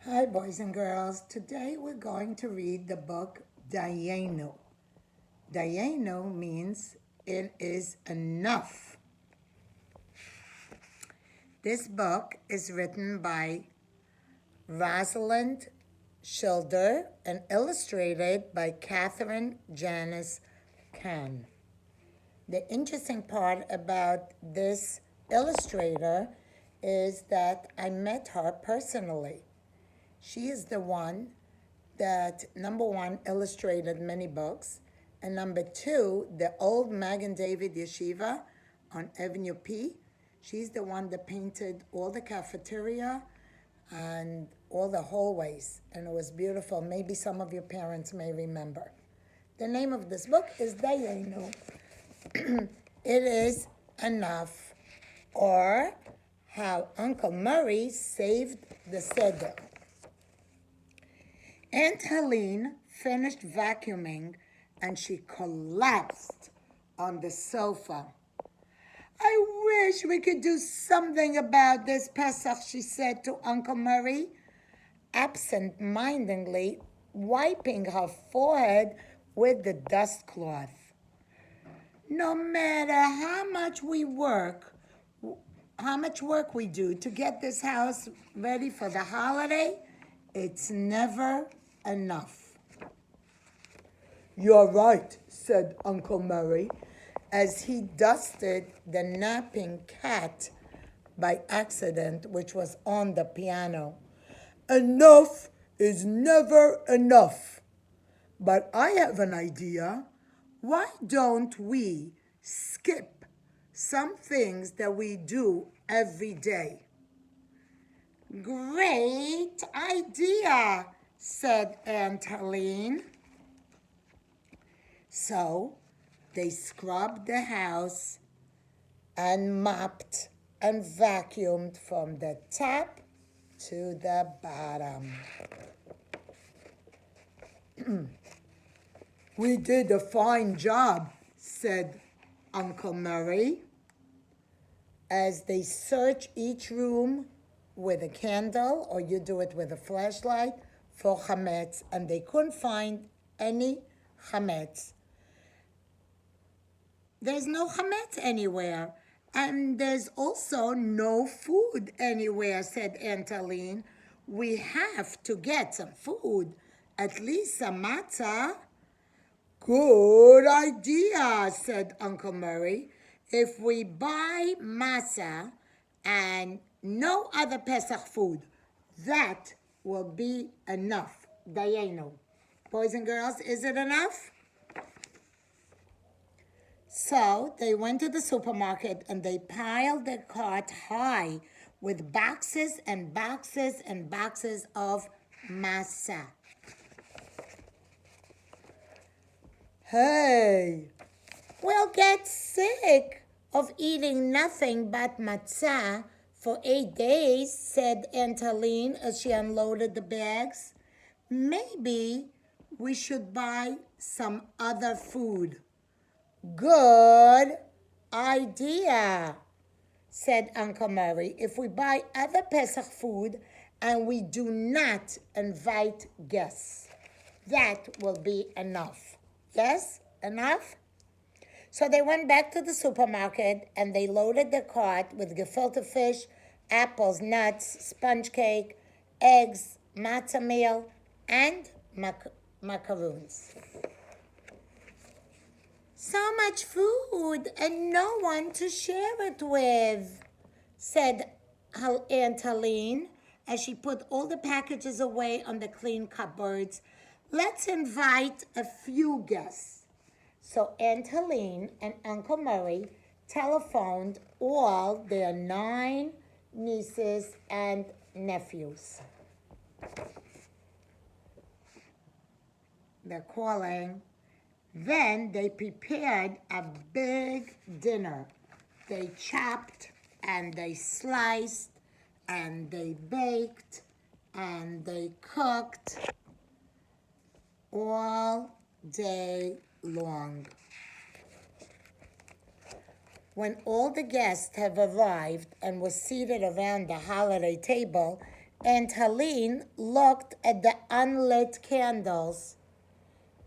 Hi, boys and girls. Today we're going to read the book Dayenu. Dayenu means it is enough. This book is written by Rosalind Schilder and illustrated by Catherine Janice Kahn. The interesting part about this illustrator is that I met her personally. She is the one that, number one, illustrated many books, and number two, the old Magen David Yeshiva on Avenue P. She's the one that painted all the cafeteria and all the hallways, and it was beautiful. Maybe some of your parents may remember. The name of this book is Dayenu. It is enough, or how Uncle Murray saved the Seder. Aunt Helene finished vacuuming and she collapsed on the sofa. I wish we could do something about this Pesach, she said to Uncle Murray, absent-mindedly wiping her forehead with the dust cloth. No matter how much work we do to get this house ready for the holiday, it's never enough. You're right, said Uncle Murray, as he dusted the napping cat by accident, which was on the piano. Enough is never enough. But I have an idea. Why don't we skip some things that we do every day? Great idea, said Aunt Helene. So they scrubbed the house and mopped and vacuumed from the top to the bottom. We did a fine job, said Uncle Murray, as they searched each room with a candle, or you do it with a flashlight, for chametz, and they couldn't find any chametz. There's no chametz anywhere, and there's also no food anywhere, said Aunt Aline. We have to get some food, at least some matzah. Good idea, said Uncle Murray. If we buy matzah and no other Pesach food, that will be enough. Dayenu. Boys and girls, is it enough? So they went to the supermarket and they piled their cart high with boxes and boxes and boxes of matzah. Hey, we'll get sick of eating nothing but matzah for 8 days, said Aunt Helene as she unloaded the bags. Maybe we should buy some other food. Good idea, said Uncle Murray. If we buy other Pesach food and we do not invite guests, that will be enough. Yes, enough? So they went back to the supermarket and they loaded the cart with gefilte fish, apples, nuts, sponge cake, eggs, matzah meal, and macaroons. So much food and no one to share it with, said Aunt Helene as she put all the packages away on the clean cupboards. Let's invite a few guests. So Aunt Helene and Uncle Murray telephoned all their 9 nieces and nephews. They're calling. Then they prepared a big dinner. They chopped and they sliced and they baked and they cooked all day long. When all the guests have arrived and were seated around the holiday table, Aunt Helene looked at the unlit candles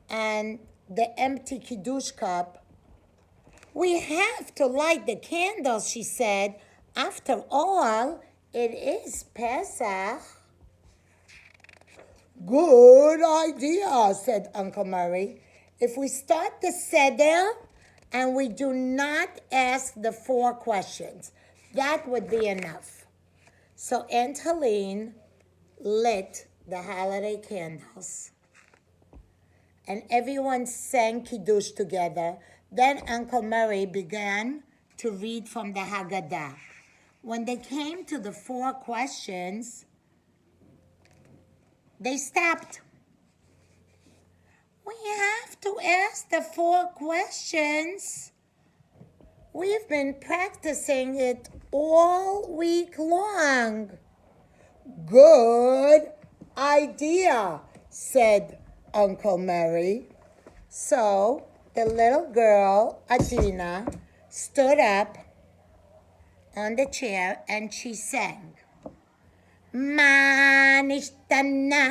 and the empty Kiddush cup. "We have to light the candles," she said. "After all, it is Pesach." "Good idea," said Uncle Murray. "If we start the seder and we do not ask the 4 questions, that would be enough." So Aunt Helene lit the holiday candles, and everyone sang Kiddush together. Then Uncle Murray began to read from the Haggadah. When they came to the 4 questions, they stopped. "We have to ask the 4 questions. We've been practicing it all week long." "Good idea," said Uncle Mary. So the little girl, Adina, stood up on the chair and she sang, "Ma nishtana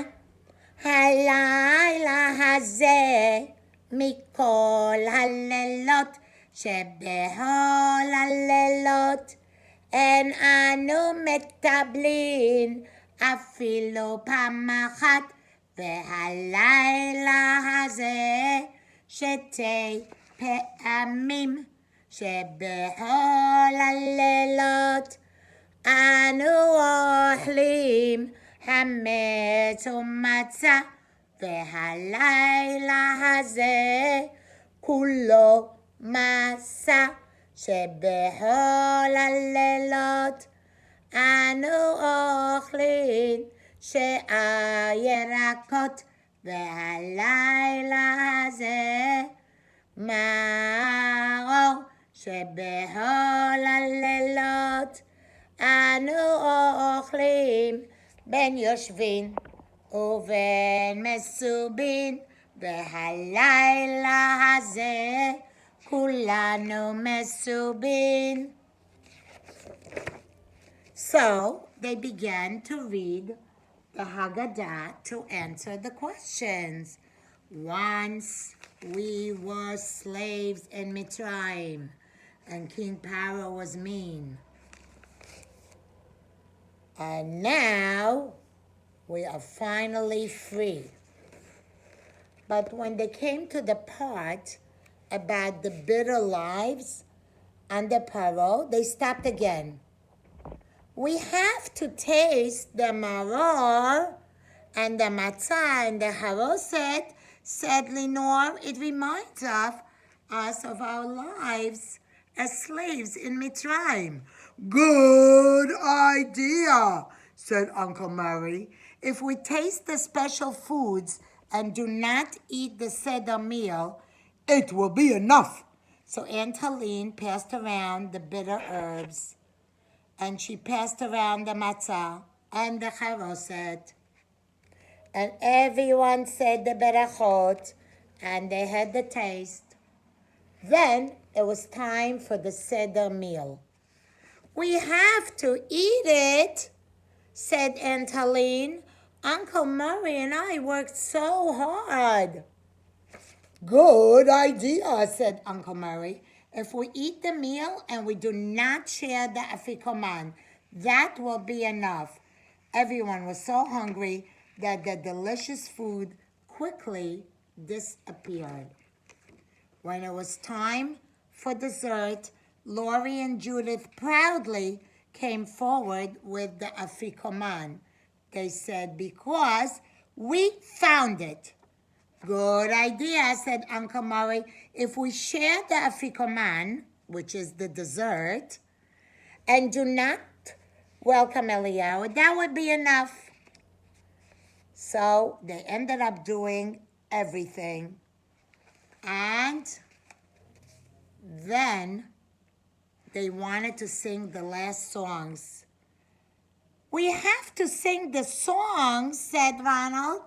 halayla hazeh mikol halelot shebehol halelot en anu metablin afilu פעם אחת והלילה הזה 2 פעמים שבכל הלילות אנו אוכלים חמץ ומצה והלילה הזה כולו מסע שבכל הלילות אנו אוכלים שאר ירקות והלילה הזה מאור שבכל הלילות אנו אוכלים בין יושבין ובין מסובין והלילה הזה כולנו מסובין." So they began to read the Haggadah to answer the questions. "Once we were slaves in Mitzrayim, and King Pharaoh was mean. And now we are finally free." But when they came to the part about the bitter lives under Pharaoh, they stopped again. "We have to taste the maror and the matzah and the haroset," said Lenore. "It reminds us of our lives as slaves in Mitzrayim." "Good idea," said Uncle Murray. "If we taste the special foods and do not eat the seder meal, it will be enough." So Aunt Helene passed around the bitter herbs, and she passed around the matzah and the charoset. And everyone said the berachot, and they had the taste. Then it was time for the seder meal. "We have to eat it," said Aunt Helene. "Uncle Murray and I worked so hard." "Good idea," said Uncle Murray. "If we eat the meal and we do not share the afikoman, that will be enough." Everyone was so hungry that the delicious food quickly disappeared. When it was time for dessert, Laurie and Judith proudly came forward with the afikoman. They said, "Because we found it." "Good idea," said Uncle Murray. "If we share the afikoman, which is the dessert, and do not welcome Eliyahu, that would be enough." So they ended up doing everything. And then they wanted to sing the last songs. "We have to sing the songs," said Ronald.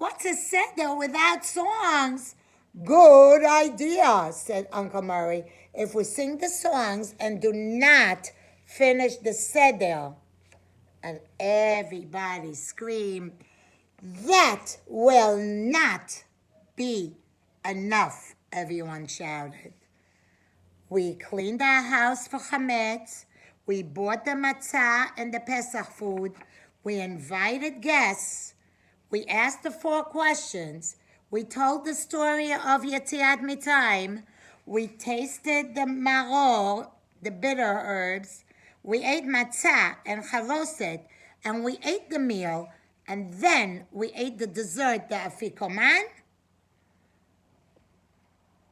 "What's a seder without songs?" "Good idea," said Uncle Murray. "If we sing the songs and do not finish the seder, And everybody screamed, "That will not be enough," everyone shouted. We cleaned our house for chametz. We bought the matzah and the Pesach food. We invited guests. We asked the 4 questions. We told the story of Yetziat Mitzrayim. We tasted the maror, the bitter herbs. We ate matzah and chavoset, and we ate the meal, and then we ate the dessert, the afikoman.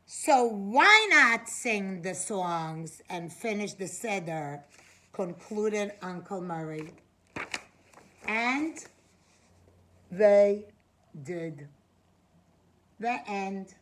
So why not sing the songs and finish the seder? Concluded Uncle Murray. And they did. The end.